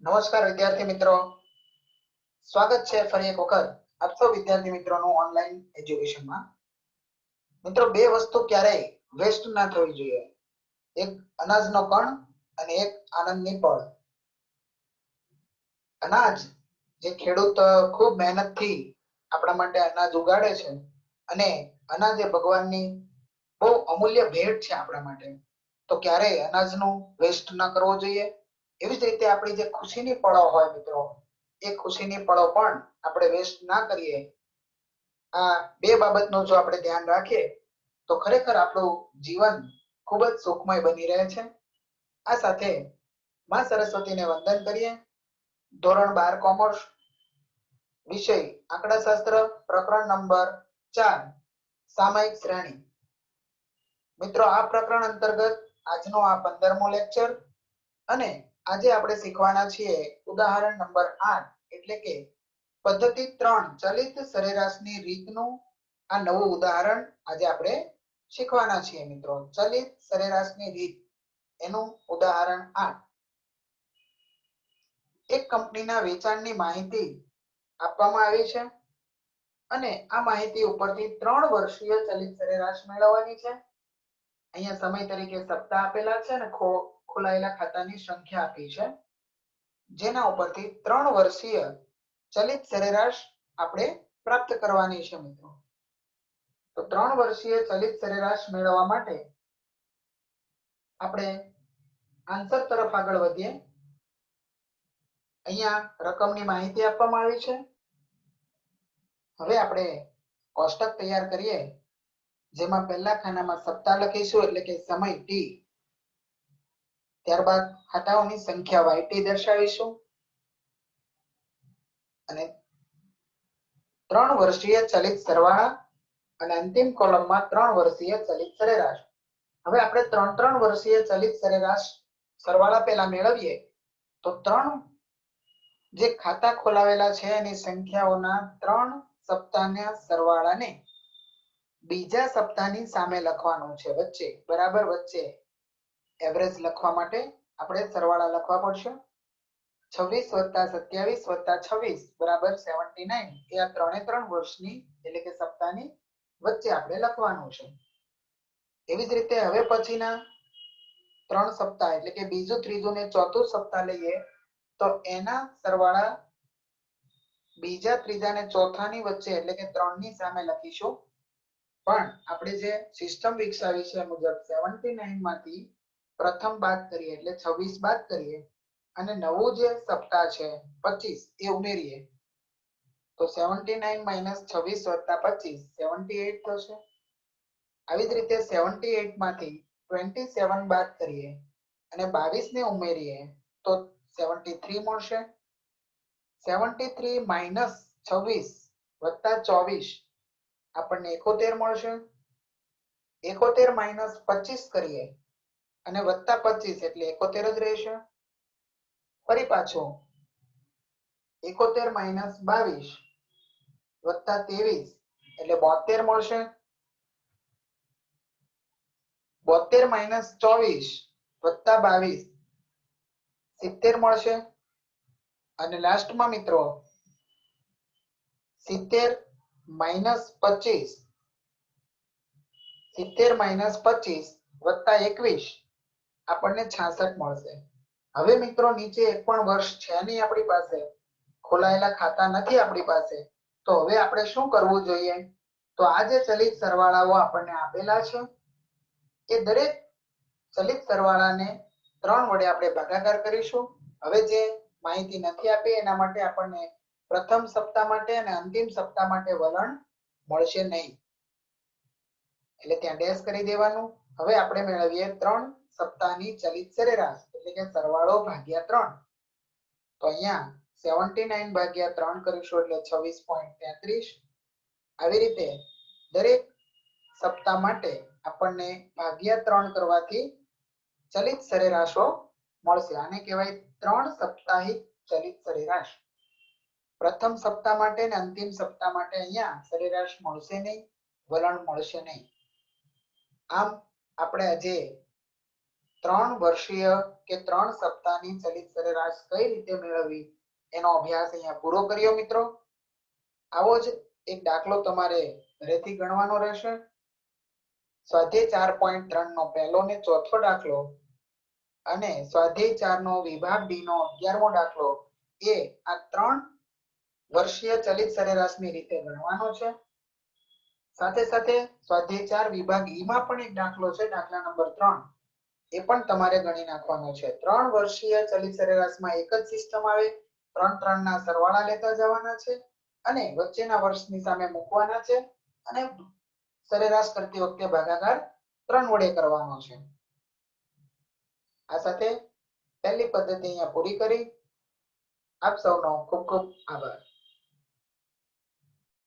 નમસ્કાર વિદ્યાર્થી મિત્રો, સ્વાગત છે ફરી એક વખત આપ સૌ વિદ્યાર્થી મિત્રોનું ઓનલાઈન એજ્યુકેશનમાં। મિત્રો, બે વસ્તુ ક્યારેય વેસ્ટ ના થવી જોઈએ, એક અનાજનો કણ અને એક આનંદની પળ। અનાજ જે ખેડૂત ખૂબ મહેનતથી આપણા માટે અનાજ ઉગાડે છે અને અનાજ એ ભગવાનની બહુ અમૂલ્ય ભેટ છે આપણા માટે, તો ક્યારેય અનાજનું વેસ્ટ ના કરવો જોઈએ। એવી જ રીતે આપણી જે ખુશીની પળો હોય મિત્રો, એ ખુશીની પળો પણ આપણે વેસ્ટ ના કરીએ। આ બે બાબતનું જો આપણે ધ્યાન રાખીએ તો ખરેખર આપણું જીવન ખૂબ જ સુખમય બની રહે છે। આ સાથે માં સરસ્વતીને વંદન કરીએ। ધોરણ 12 કોમર્સ, વિષય આંકડાશાસ્ત્ર, પ્રકરણ નંબર 4, સામયિક શ્રેણી। મિત્રો, આ પ્રકરણ અંતર્ગત આજનો આ 15મો લેક્ચર અને આજે આપણે શીખવાના છીએ ઉદાહરણ નંબર 8, એટલે કે પદ્ધતિ 3 ચલિત સરેરાશની રીતનું આ નવું ઉદાહરણ આજે આપણે શીખવાના છીએ મિત્રો। ચલિત સરેરાશની રીત એનું ઉદાહરણ 8। એક કંપનીના વેચાણની માહિતી આપવામાં આવી છે અને આ માહિતી ઉપરથી 3 વર્ષીય ચલિત સરેરાશ મેળવવાની છે। અહીંયા સમય તરીકે સપ્તાહ આપેલા છે અને ખોલાયેલા ખાતાની સંખ્યા આપી છે, જેના ઉપરથી 3 વર્ષીય ચલિત સરેરાશ આપણે પ્રાપ્ત કરવાની છે મિત્રો। તો 3 વર્ષીય ચલિત સરેરાશ મેળવવા માટે આપણે આન્સર તરફ આગળ વધીએ। અહીંયા રકમની માહિતી આપવામાં આવી છે। હવે આપણે કોષ્ટક તૈયાર કરીએ, જેમાં પહેલા ખાનામાં સપ્તાહ લખીશું એટલે કે સમય t, ત્યારબાદ ખાતાઓની સંખ્યા yt દર્શાવીશું અને 3 વર્ષીય ચલિત સરવાળા અને અંતિમ કોલમમાં 3 વર્ષીય ચલિત સરેરાશ। હવે આપણે 3 વર્ષીય ચલિત સરેરાશ સરવાળા પહેલા મેળવીએ તો 3 જે ખાતા ખોલાવેલા છે એની સંખ્યાઓના 3 સપ્તાહના સરવાળાને બીજા સપ્તાહની સામે લખવાનું છે, વચ્ચે બરાબર વચ્ચે એવરેજ લખવા માટે આપણે સરવાળા લખવા પડશે। 26 + 27 + 26 બરાબર 79, એ આ 3 વર્ષની એટલે કે સપ્તાહની વચ્ચે આપણે લખવાનું છે। એવી જ રીતે હવે પછીના 3 સપ્તાહ એટલે કે બીજું, ત્રીજું ને ચોથું સપ્તાહ લઈએ તો એના સરવાળા બીજા, ત્રીજા ને ચોથાની વચ્ચે એટલે કે 3 ની સામે લખીશું। પણ આપણે જે સિસ્ટમ વિકસાવી છે મુજબ 79 માંથી પ્રથમ બાદ કરીએ એટલે 26 બાદ કરીએ અને નવું જે સપ્તાહ છે 25 એ ઉમેરીએ તો 79 - 26 + 25 78 થશે। આવી જ રીતે 78 માંથી 27 બાદ કરીએ અને 22 ને ઉમેરીએ તો 73 મળશે। 73 - 26 + 24 આપણને 71 મળશે। 71 - 25 કરીએ અને +25 એટલે 71 જ રહેશે। ફરી પાછું 71 - 22 + 23 એટલે 72 મળશે। 72 - 24 + 22 70 મળશે। અને લાસ્ટમાં મિત્રો 70 - 25 70 - 25 + 21 આપણને 66 મળશે। હવે મિત્રો નીચે એક પણ વર્ષ છે નહીં આપણી પાસે, ખોલાયેલા ખાતા નથી આપણી પાસે, તો હવે આપણે શું કરવું જોઈએ? તો આ જે ચલિત સરવાળાઓ આપણને આપેલા છે એ દરેક ચલિત સરવાળાને 3 વડે આપણે ભાગાકાર કરીશું। હવે જે માહિતી નથી આપી એના માટે આપણને પ્રથમ સપ્તાહ માટે અને અંતિમ સપ્તાહ માટે વલણ મળશે નહીં, એટલે ત્યાં ડેશ કરી દેવાનું। હવે આપણે મેળવીએ 3 સપ્તાહની ચલિત સરેરાશ એટલે કે સરવાળો ભાગ્યા 3। તો અહીંયા 79 / 3 કરીશું એટલે 26.33। આવી રીતે દરેક સપ્તાહ માટે આપણને ભાગ્યા 3 કરવાથી ચલિત સરેરાશો મળશે। આને કહેવાય 3 સાપ્તાહિક ચલિત સરેરાશ। પ્રથમ સપ્તાહ માટે અને અંતિમ સપ્તાહ માટે અહીંયા સરેરાશ મળશે નહીં, વલણ મળશે નહીં। આમ આપણે આજે 3 વર્ષીય કે 3 સપ્તાહની ચલિત સરેરાશ કઈ રીતે મેળવવી એનો અભ્યાસ અહીંયા પૂરો કર્યો મિત્રો. આવો જ એક દાખલો તમારે ઘરેથી ગણવાનો રહેશે. સ્વાધ્યાય 4.3 નો પહેલો ને ચોથો દાખલો અને સ્વાધ્યાય 4 નો વિભાગ ડી નો 11મો દાખલો એ આ 3 વર્ષીય ચલિત સરેરાશની રીતે ગણવાનો છે. સાથે સાથે સ્વાધ્યાય 4 વિભાગ ઈ માં પણ એક દાખલો છે, દાખલા નંબર 3, એ પણ તમારે ગણી નાખવાનો છે. 3 વર્ષીય ચલિત સરેરાશમાં એક જ સિસ્ટમ આવે, 3 ના સરવાળા લેતા જવાના છે અને વચ્ચેના વર્ષની સામે મૂકવાના છે અને સરેરાશ કરતી વખતે ભાગાકાર 3 વડે કરવાનો છે. આ સાથે પહેલી પદ્ધતિ અહીંયા પૂરી કરી. આપ સૌનો ખૂબ ખૂબ આભાર.